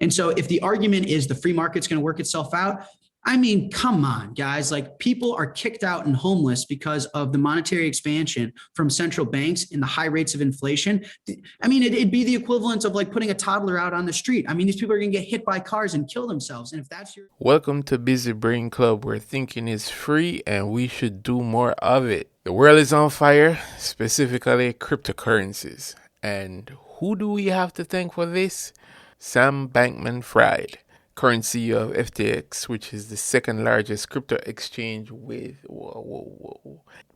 And so if the argument is the free market's going to work itself out, I mean, come on, guys. Like, people are kicked out and homeless because of the monetary expansion from central banks and the high rates of inflation. I mean, it'd be the equivalent of like putting a toddler out on the street. I mean, these people are going to get hit by cars and kill themselves. And if that's your... Welcome to Busy Brain Club, where thinking is free and we should do more of it. The world is on fire, specifically cryptocurrencies. And who do we have to thank for this? Sam Bankman-Fried, current CEO of FTX, which is the second largest crypto exchange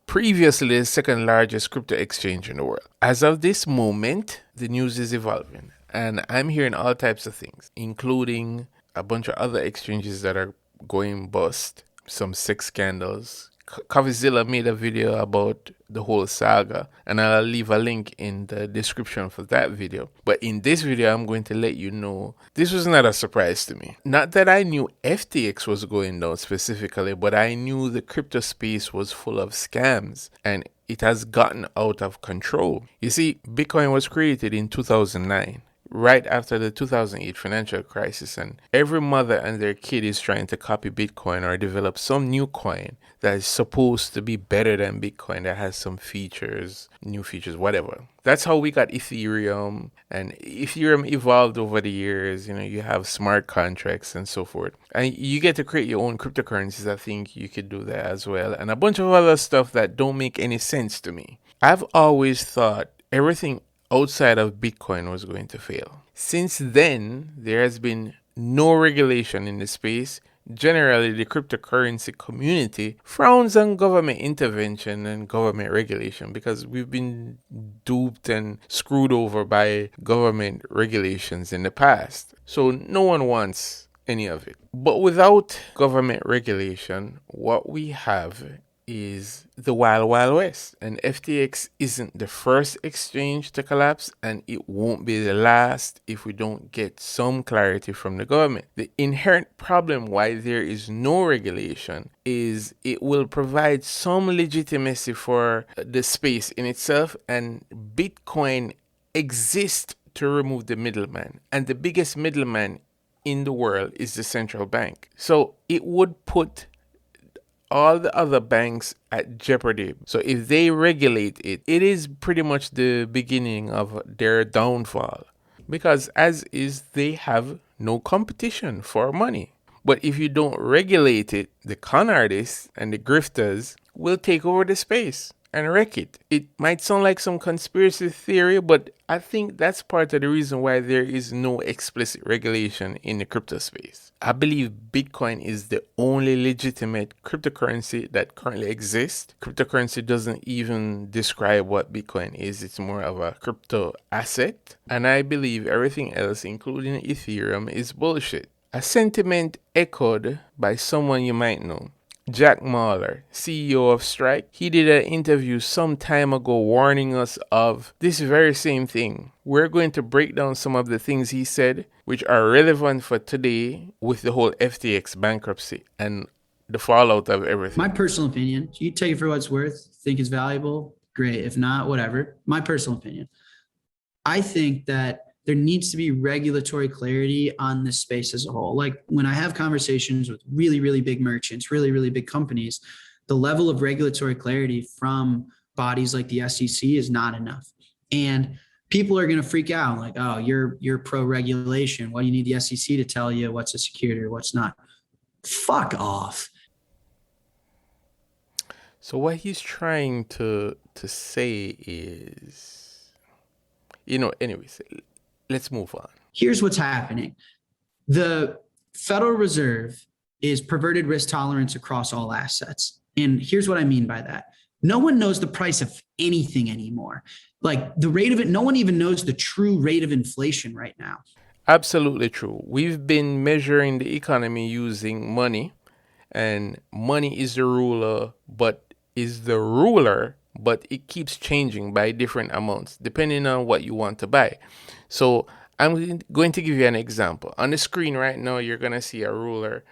previously the second largest crypto exchange in the world. As of this moment, the news is evolving, and I'm hearing all types of things, including a bunch of other exchanges that are going bust, some sex scandals. Coffeezilla made a video about the whole saga, and I'll leave a link in the description for that video. But in this video, I'm going to let you know this was not a surprise to me. Not that I knew FTX was going down specifically, but I knew the crypto space was full of scams, and it has gotten out of control. You see, Bitcoin was created in 2009. Right after the 2008 financial crisis, and every mother and their kid is trying to copy Bitcoin or develop some new coin that is supposed to be better than Bitcoin, that has some features, new features, whatever. That's how we got Ethereum, and Ethereum evolved over the years. You know, you have smart contracts and so forth, and you get to create your own cryptocurrencies. I think you could do that as well, and a bunch of other stuff that don't make any sense to me. I've always thought everything outside of Bitcoin was going to fail. Since then, there has been no regulation in the space. Generally, the cryptocurrency community frowns on government intervention and government regulation because we've been duped and screwed over by government regulations in the past. So no one wants any of it. But without government regulation, what we have is the Wild Wild West, and FTX isn't the first exchange to collapse, and it won't be the last if we don't get some clarity from the government. The inherent problem why there is no regulation is it will provide some legitimacy for the space in itself, and Bitcoin exists to remove the middleman, and the biggest middleman in the world is the central bank. So it would put all the other banks at jeopardy. So if they regulate it, it is pretty much the beginning of their downfall, because as is, they have no competition for money. But if you don't regulate it, the con artists and the grifters will take over the space and wreck it. It might sound like some conspiracy theory, but I think that's part of the reason why there is no explicit regulation in the crypto space. I believe Bitcoin is the only legitimate cryptocurrency that currently exists. Cryptocurrency doesn't even describe what Bitcoin is. It's more of a crypto asset. And I believe everything else, including Ethereum, is bullshit. A sentiment echoed by someone you might know. Jack Mahler, CEO of Strike, he did an interview some time ago warning us of this very same thing. We're going to break down some of the things he said, which are relevant for today with the whole FTX bankruptcy and the fallout of everything. My personal opinion, you take it for what it's worth, think it's valuable, great. If not, whatever. My personal opinion. I think that there needs to be regulatory clarity on this space as a whole. Like, when I have conversations with really, really big merchants, really, really big companies, the level of regulatory clarity from bodies like the SEC is not enough. And people are going to freak out like, oh, you're pro regulation. Why do you need the SEC to tell you what's a security or what's not? Fuck off. So what he's trying to say is, anyways, let's move on. Here's what's happening. The Federal Reserve is perverted risk tolerance across all assets. And here's what I mean by that. No one knows the price of anything anymore. Like, the rate of it, no one even knows the true rate of inflation right now. Absolutely true. We've been measuring the economy using money, and money is the ruler, but it keeps changing by different amounts depending on what you want to buy. So I'm going to give you an example. On the screen right now, you're going to see a ruler,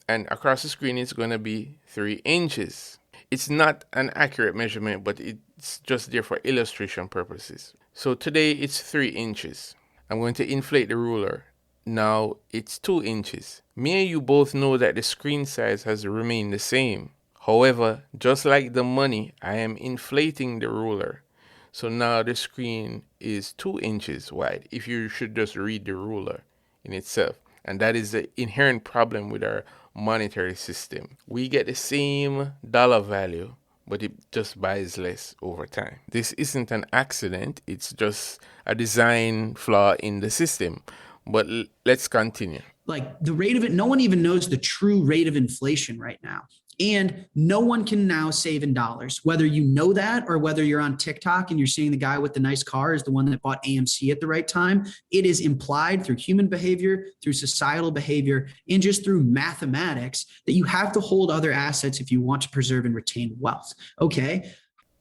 and across the screen, it's going to be 3 inches. It's not an accurate measurement, but it's just there for illustration purposes. So today, it's 3 inches. I'm going to inflate the ruler Now it's 2 inches. Me and you both know that the screen size has remained the same. However, just like the money, I am inflating the ruler. So now the screen is 2 inches wide if you should just read the ruler in itself. And that is the inherent problem with our monetary system. We get the same dollar value, but it just buys less over time. This isn't an accident, it's just a design flaw in the system. But let's continue. Like the rate of it, no one even knows the true rate of inflation right now. And no one can now save in dollars, whether you know that or whether you're on TikTok and you're seeing the guy with the nice car is the one that bought AMC at the right time. It is implied through human behavior, through societal behavior, and just through mathematics that you have to hold other assets if you want to preserve and retain wealth. Okay.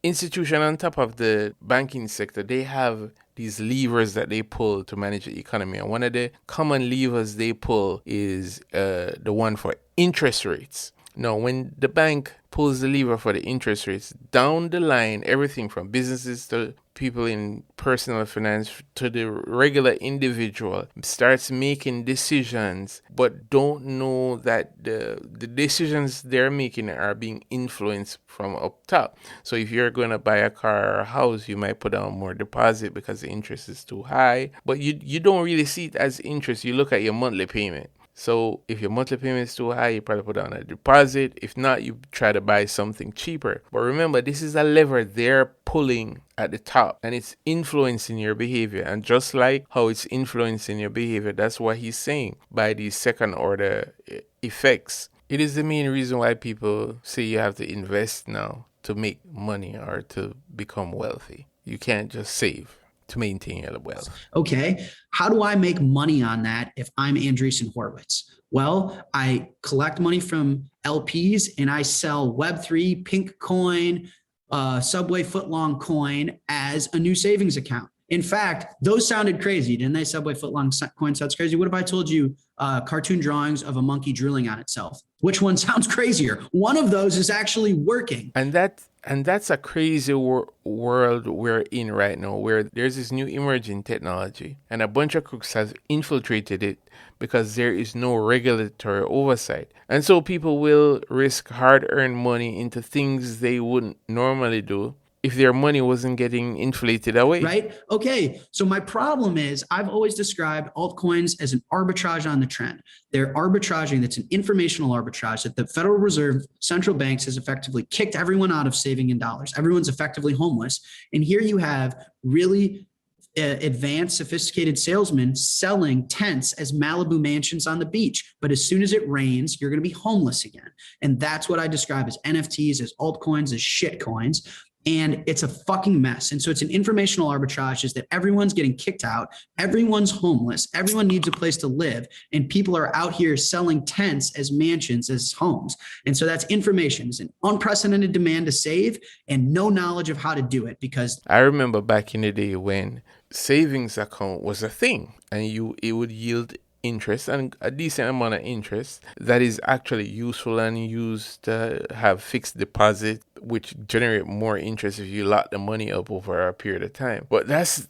Institution on top of the banking sector, they have these levers that they pull to manage the economy. And one of the common levers they pull is the one for interest rates. Now, when the bank pulls the lever for the interest rates, down the line, everything from businesses to people in personal finance to the regular individual starts making decisions, but don't know that the decisions they're making are being influenced from up top. So if you're going to buy a car or a house, you might put down more deposit because the interest is too high, but you don't really see it as interest. You look at your monthly payment. So if your monthly payment is too high, you probably put down a deposit. If not, you try to buy something cheaper. But remember, this is a lever they're pulling at the top, and it's influencing your behavior. And just like how it's influencing your behavior, that's what he's saying by these second order effects. It is the main reason why people say you have to invest now to make money or to become wealthy. You can't just save to maintain your wealth. Okay, how do I make money on that if I'm Andreessen Horowitz? Well, I collect money from LPs and I sell Web3, Pink Coin, Subway Footlong coin as a new savings account. In fact, those sounded crazy, didn't they? Subway Footlong coin sounds crazy. What if I told you cartoon drawings of a monkey drooling on itself? Which one sounds crazier? One of those is actually working. And that's a crazy world we're in right now, where there's this new emerging technology and a bunch of crooks have infiltrated it because there is no regulatory oversight. And so people will risk hard-earned money into things they wouldn't normally do if their money wasn't getting inflated away. Right? Okay. So my problem is I've always described altcoins as an arbitrage on the trend. They're arbitraging. That's an informational arbitrage that the Federal Reserve central banks has effectively kicked everyone out of saving in dollars. Everyone's effectively homeless. And here you have really advanced, sophisticated salesmen selling tents as Malibu mansions on the beach. But as soon as it rains, you're going to be homeless again. And that's what I describe as NFTs, as altcoins, as shit coins. And it's a fucking mess. And so it's an informational arbitrage is that everyone's getting kicked out. Everyone's homeless. Everyone needs a place to live. And people are out here selling tents as mansions, as homes. And so that's information. It's an unprecedented demand to save and no knowledge of how to do it because I remember back in the day when savings account was a thing and it would yield interest and a decent amount of interest that is actually useful and used to have fixed deposit, which generate more interest if you lock the money up over a period of time. But that's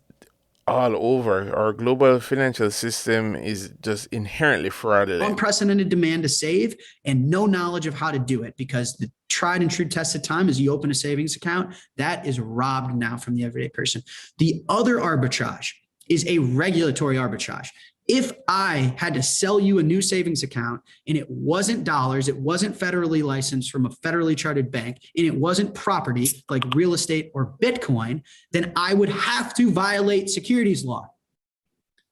all over. Our global financial system is just inherently fraudulent. Unprecedented demand to save and no knowledge of how to do it because the tried and true test of time is you open a savings account. That is robbed now from the everyday person. The other arbitrage is a regulatory arbitrage. If I had to sell you a new savings account and it wasn't dollars, it wasn't federally licensed from a federally chartered bank, and it wasn't property like real estate or Bitcoin, then I would have to violate securities law.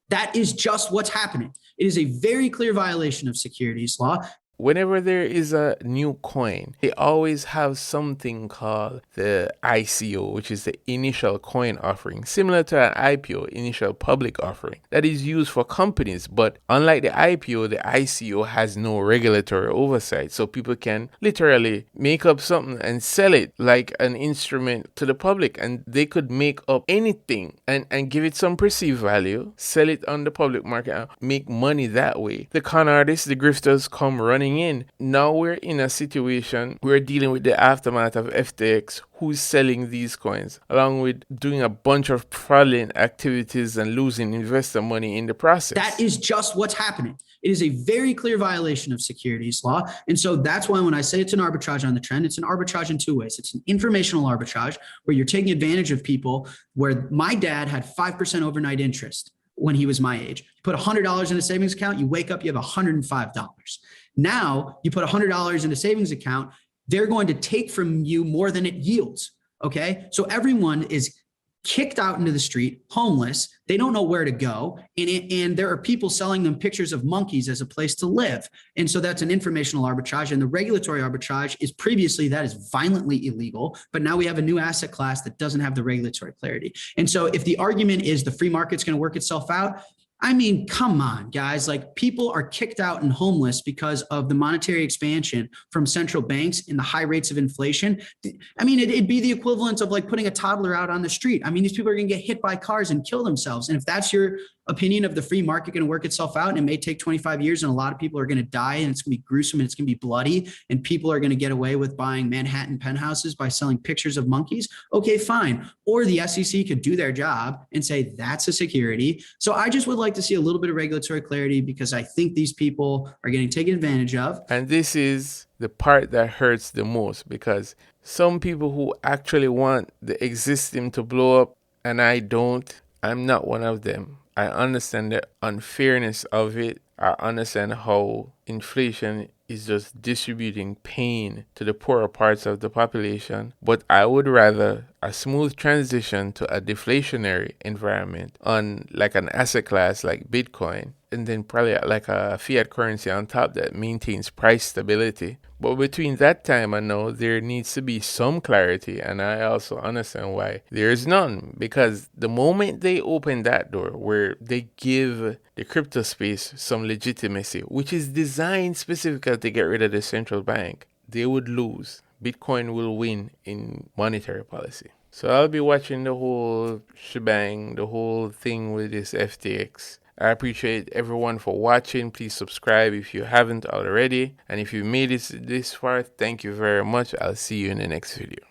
That is just what's happening. It is a very clear violation of securities law. Whenever there is a new coin, they always have something called the ICO, which is the initial coin offering, similar to an IPO, initial public offering, that is used for companies. But unlike the IPO, the ICO has no regulatory oversight. So people can literally make up something and sell it like an instrument to the public. And they could make up anything and give it some perceived value, sell it on the public market, and make money that way. The con artists, the grifters come running bring in. Now we're in a situation, we're dealing with the aftermath of FTX, who's selling these coins, along with doing a bunch of fraudulent activities and losing investor money in the process. That is just what's happening. It is a very clear violation of securities law. And so that's why when I say it's an arbitrage on the trend, it's an arbitrage in two ways. It's an informational arbitrage where you're taking advantage of people, where my dad had 5% overnight interest when he was my age. You put $100 in a savings account, you wake up, you have $105. Now you put $100 in a savings account, they're going to take from you more than it yields. Okay. So everyone is kicked out into the street, homeless. They don't know where to go. And there are people selling them pictures of monkeys as a place to live. And so that's an informational arbitrage. And the regulatory arbitrage is previously that is violently illegal. But now we have a new asset class that doesn't have the regulatory clarity. And so if the argument is the free market's going to work itself out, I mean, come on, guys. Like, people are kicked out and homeless because of the monetary expansion from central banks and the high rates of inflation. I mean, it'd be the equivalent of like putting a toddler out on the street. I mean, these people are going to get hit by cars and kill themselves. And if that's your opinion of the free market going to work itself out, and it may take 25 years and a lot of people are going to die and it's going to be gruesome and it's going to be bloody and people are going to get away with buying Manhattan penthouses by selling pictures of monkeys, okay, fine. Or the SEC could do their job and say that's a security. So I just would like to see a little bit of regulatory clarity, because I think these people are getting taken advantage of. And this is the part that hurts the most, because some people who actually want the existing to blow up, and I'm not one of them. I understand the unfairness of it. I understand how inflation is just distributing pain to the poorer parts of the population. But I would rather a smooth transition to a deflationary environment on like an asset class like Bitcoin, and then probably like a fiat currency on top that maintains price stability. But between that time and now, there needs to be some clarity, and I also understand why there is none. Because the moment they open that door where they give the crypto space some legitimacy, which is designed specifically to get rid of the central bank, they would lose. Bitcoin will win in monetary policy. So I'll be watching the whole shebang, the whole thing with this FTX. I appreciate everyone for watching. Please subscribe if you haven't already. And if you made it this far, thank you very much. I'll see you in the next video.